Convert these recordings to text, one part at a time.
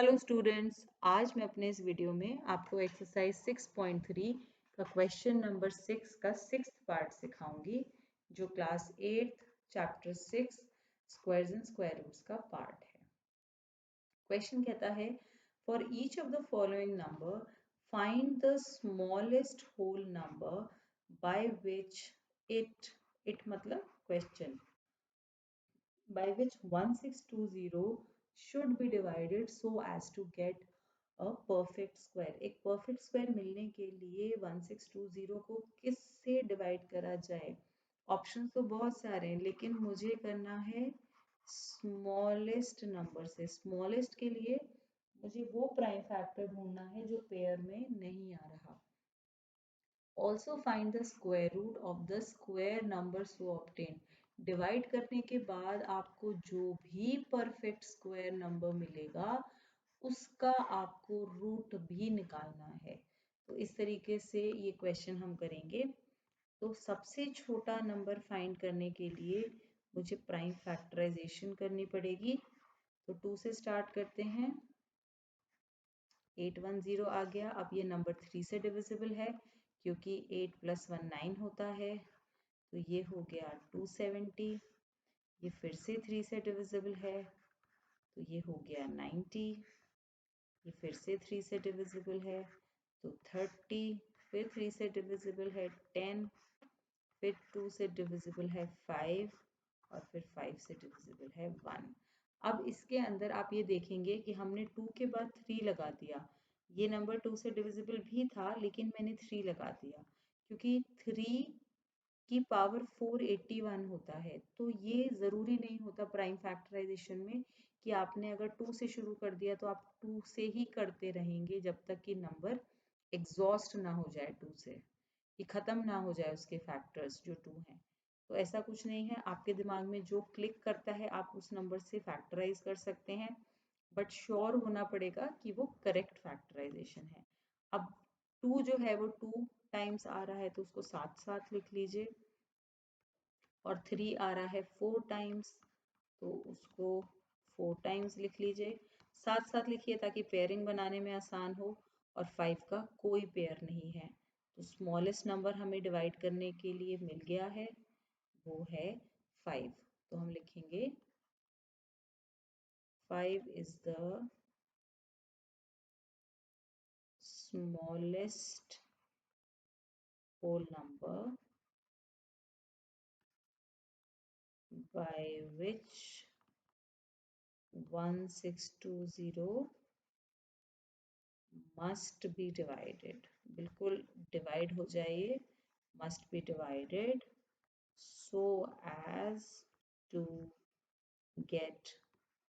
Hello students, आज मैं अपने इस वीडियो में आपको एक्सरसाइज 6.3 का क्वेश्चन नंबर 6 का 6th पार्ट सिखाऊंगी, जो class 8 chapter 6 squares and square roots का पार्ट है। क्वेश्चन कहता है, for each of the following number find the smallest whole number by which it मतलब question by which 1620 should be divided so as to get a perfect square। एक perfect square मिलने के लिए 1620 को किससे डिवाइड करा जाए? ऑप्शन तो बहुत सारे हैं, लेकिन मुझे करना है स्मॉलेस्ट नंबर से। स्मॉलेस्ट के लिए मुझे वो प्राइम फैक्टर ढूंढना है जो पेयर में नहीं आ रहा। Also find the square root of the square number so obtain. Divide करने के बाद आपको जो भी परफेक्ट स्क्वायर नंबर मिलेगा उसका आपको रूट भी निकालना है। तो इस तरीके से ये क्वेश्चन हम करेंगे। तो सबसे छोटा नंबर फाइंड करने के लिए मुझे प्राइम फैक्टराइजेशन करनी पड़ेगी। तो 2 से स्टार्ट करते हैं। 810 आ गया। अब ये नंबर 3 से डिविजिबल है क्योंकि 8 + 1 9 होता है। तो ये हो गया 270। ये फिर से 3 से डिविजिबल है, तो ये हो गया 90। ये फिर से 3 से डिविजिबल है, तो 30। फिर 3 से डिविजिबल है 10। फिर 2 से डिविजिबल है 5 और फिर 5 से डिविजिबल है 1। अब इसके अंदर आप ये देखेंगे कि हमने 2 के बाद 3 लगा दिया। ये नंबर 2 से डिविजिबल भी था, लेकिन मैंने 3 लगा दिया क्योंकि 3 की पावर 481 होता है। तो ये ज़रूरी नहीं होता प्राइम फैक्टराइजेशन में कि आपने अगर 2 से शुरू कर दिया तो आप 2 से ही करते रहेंगे जब तक कि नंबर एग्जॉस्ट ना हो जाए 2 से, कि ख़त्म ना हो जाए उसके फैक्टर्स जो 2 हैं। तो ऐसा कुछ नहीं है, आपके दिमाग में जो क्लिक करता है आप उस नंबर से फैक्टराइज कर सकते हैं, बट श्योर होना पड़ेगा कि वो करेक्ट फैक्टराइजेशन है। अब 2 जो है वो 2 टाइम्स आ रहा है तो उसको साथ साथ लिख लीजिए, और 3 आ रहा है 4 टाइम्स तो उसको 4 टाइम्स लिख लीजिए। साथ साथ लिखिए ताकि पेयरिंग बनाने में आसान हो। और 5 का कोई पेयर नहीं है, तो स्मॉलेस्ट नंबर हमें डिवाइड करने के लिए मिल गया है, वो है 5। तो हम लिखेंगे 5 is the smallest whole number by which 1620 must be divided। बिल्कुल डिवाइड हो जाइए, must be divided so as to get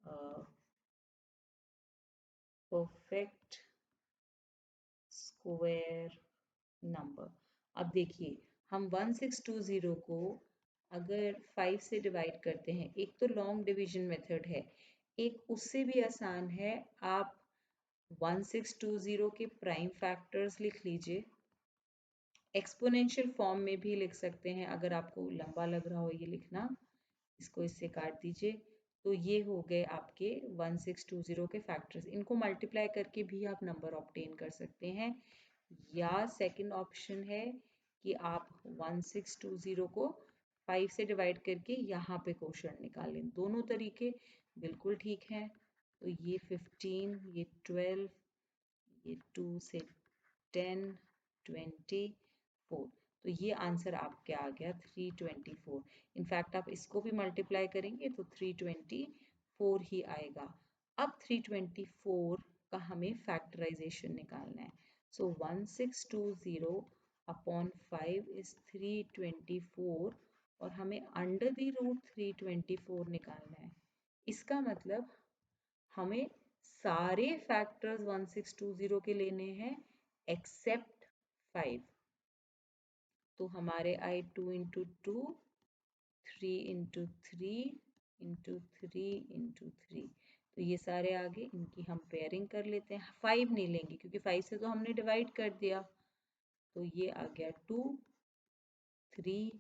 a perfect square number। अब देखिए, हम 1620 को अगर 5 से डिवाइड करते हैं, एक तो लॉन्ग डिवीजन मेथड है, एक उससे भी आसान है। आप 1620 के प्राइम फैक्टर्स लिख लीजिए। एक्सपोनेंशियल फॉर्म में भी लिख सकते हैं, अगर आपको लंबा लग रहा हो ये लिखना। इसको इससे काट दीजिए। तो ये हो गए आपके 1620 के फैक्टर्स। इनको मल्टीप्लाई करके भी आप नंबर ऑब्टेन कर सकते हैं, या सेकंड ऑप्शन है कि आप 1620 को 5 से डिवाइड करके यहाँ पे क्वोशंट निकालें। दोनों तरीके बिल्कुल ठीक हैं। तो ये 15, ये 12, ये 2 से 10, 24। तो ये आंसर आपके आ गया 324। इनफैक्ट आप इसको भी मल्टीप्लाई करेंगे तो 324 ही आएगा। अब 324 का हमें फैक्टराइजेशन निकालना है। सो 1620 अपॉन 5 इज 324, और हमें अंडर द रूट 324 निकालना है। इसका मतलब हमें सारे फैक्टर्स 1620 के लेने हैं एक्सेप्ट 5। तो हमारे आए 2 इंटू 2, 3 इंटू 3 इंटू 3 इंटू 3। तो ये सारे आगे, इनकी हम पेयरिंग कर लेते हैं। 5 नहीं लेंगे क्योंकि 5 से तो हमने डिवाइड कर दिया। तो ये आ गया 2, 3,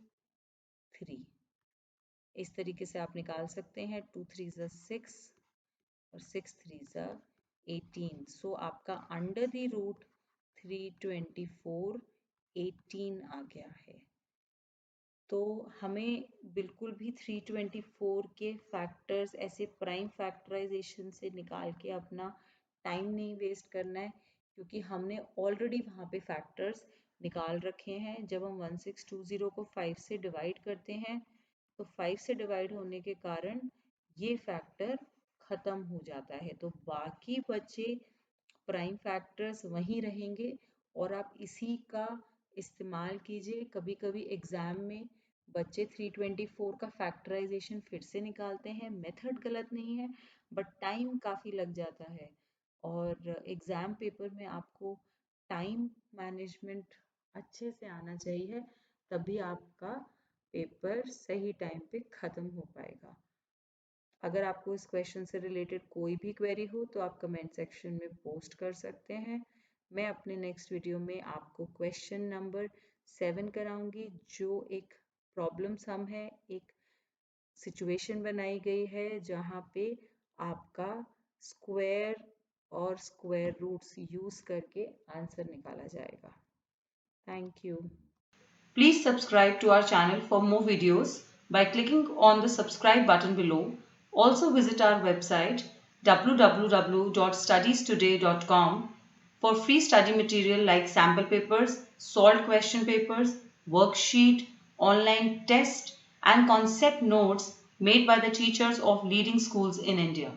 3। इस तरीके से आप निकाल सकते हैं। 2 3 ज़ा 6 और 6 3 ज़ा 18। सो आपका अंडर द रूट 324 18 आ गया है। तो हमें बिल्कुल भी 324 के फैक्टर्स ऐसे प्राइम फैक्टराइजेशन से निकाल के अपना टाइम नहीं वेस्ट करना है, क्योंकि हमने ऑलरेडी वहाँ पे फैक्टर्स निकाल रखे हैं। जब हम 1620 को 5 से डिवाइड करते हैं तो 5 से डिवाइड होने के कारण ये फैक्टर ख़त्म हो जाता है, तो बाकी बचे प्राइम फैक्टर्स वहीं रहेंगे और आप इसी का इस्तेमाल कीजिए। कभी कभी एग्ज़ाम में बच्चे 324 का फैक्टराइजेशन फिर से निकालते हैं, मेथड गलत नहीं है बट टाइम काफ़ी लग जाता है, और एग्ज़ाम पेपर में आपको टाइम मैनेजमेंट अच्छे से आना चाहिए, तभी आपका पेपर सही टाइम पे ख़त्म हो पाएगा। अगर आपको इस क्वेश्चन से रिलेटेड कोई भी क्वेरी हो तो आप कमेंट सेक्शन में पोस्ट कर सकते हैं। मैं अपने नेक्स्ट वीडियो में आपको क्वेश्चन नंबर 7 कराऊंगी, जो एक प्रॉब्लम सम है, एक सिचुएशन बनाई गई है जहाँ पे आपका स्क्वायर और स्क्वायर रूट्स यूज करके आंसर निकाला जाएगा। Thank you. Please subscribe to our channel for more videos by clicking on the subscribe button below. Also visit our website www.studiestoday.com for free study material like sample papers, solved question papers, worksheet, online test and concept notes made by the teachers of leading schools in India.